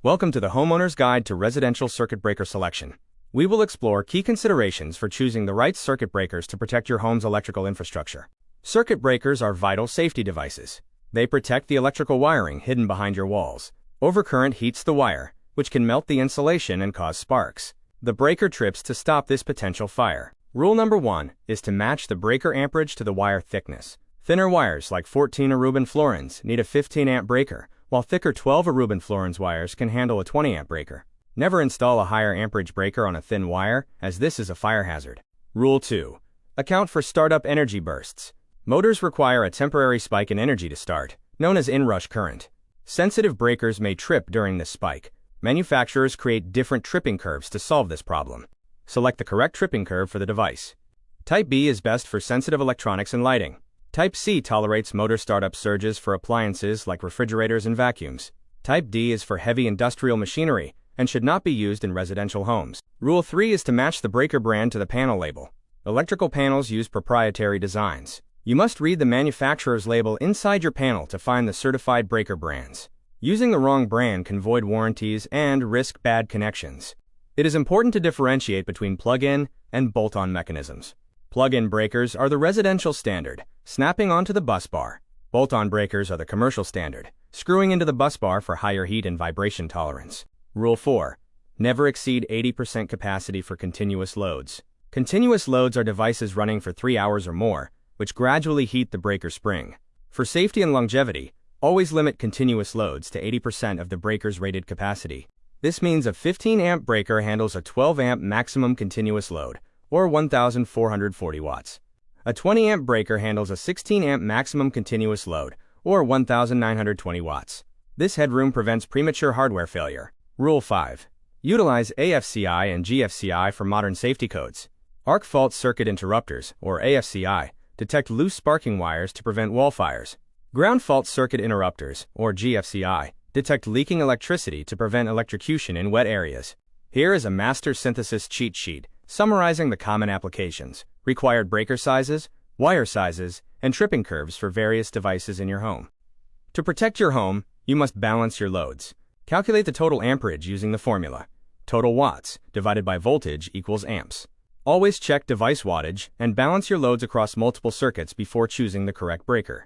Welcome to the Homeowner's Guide to Residential Circuit Breaker Selection. We will explore key considerations for choosing the right circuit breakers to protect your home's electrical infrastructure. Circuit breakers are vital safety devices. They protect the electrical wiring hidden behind your walls. Overcurrent heats the wire, which can melt the insulation and cause sparks. The breaker trips to stop this potential fire. Rule number 1 is to match the breaker amperage to the wire thickness. Thinner wires like 14 Aruban fluorines need a 15 amp breaker, while thicker 12 Aruban fluorines wires can handle a 20 amp breaker. Never install a higher amperage breaker on a thin wire, as this is a fire hazard. Rule 2. Account for startup energy bursts. Motors require a temporary spike in energy to start, known as inrush current. Sensitive breakers may trip during this spike. Manufacturers create different tripping curves to solve this problem. Select the correct tripping curve for the device. Type B is best for sensitive electronics and lighting. Type C tolerates motor startup surges for appliances like refrigerators and vacuums. Type D is for heavy industrial machinery and should not be used in residential homes. Rule 3 is to match the breaker brand to the panel label. Electrical panels use proprietary designs. You must read the manufacturer's label inside your panel to find the certified breaker brands. Using the wrong brand can void warranties and risk bad connections. It is important to differentiate between plug-in and bolt-on mechanisms. Plug-in breakers are the residential standard, snapping onto the bus bar. Bolt-on breakers are the commercial standard, screwing into the bus bar for higher heat and vibration tolerance. Rule 4. Never exceed 80% capacity for continuous loads. Continuous loads are devices running for 3 hours or more, which gradually heat the breaker spring. For safety and longevity, always limit continuous loads to 80% of the breaker's rated capacity. This means a 15 amp breaker handles a 12 amp maximum continuous load, or 1,440 watts. A 20 amp breaker handles a 16 amp maximum continuous load, or 1,920 watts. This headroom prevents premature hardware failure. Rule 5. Utilize AFCI and GFCI for modern safety codes. Arc fault circuit interrupters, or AFCI, detect loose sparking wires to prevent wall fires. Ground fault circuit interrupters, or GFCI, detect leaking electricity to prevent electrocution in wet areas. Here is a master synthesis cheat sheet summarizing the common applications, required breaker sizes, wire sizes, and tripping curves for various devices in your home. To protect your home, you must balance your loads. Calculate the total amperage using the formula. Total watts divided by voltage equals amps. Always check device wattage and balance your loads across multiple circuits before choosing the correct breaker.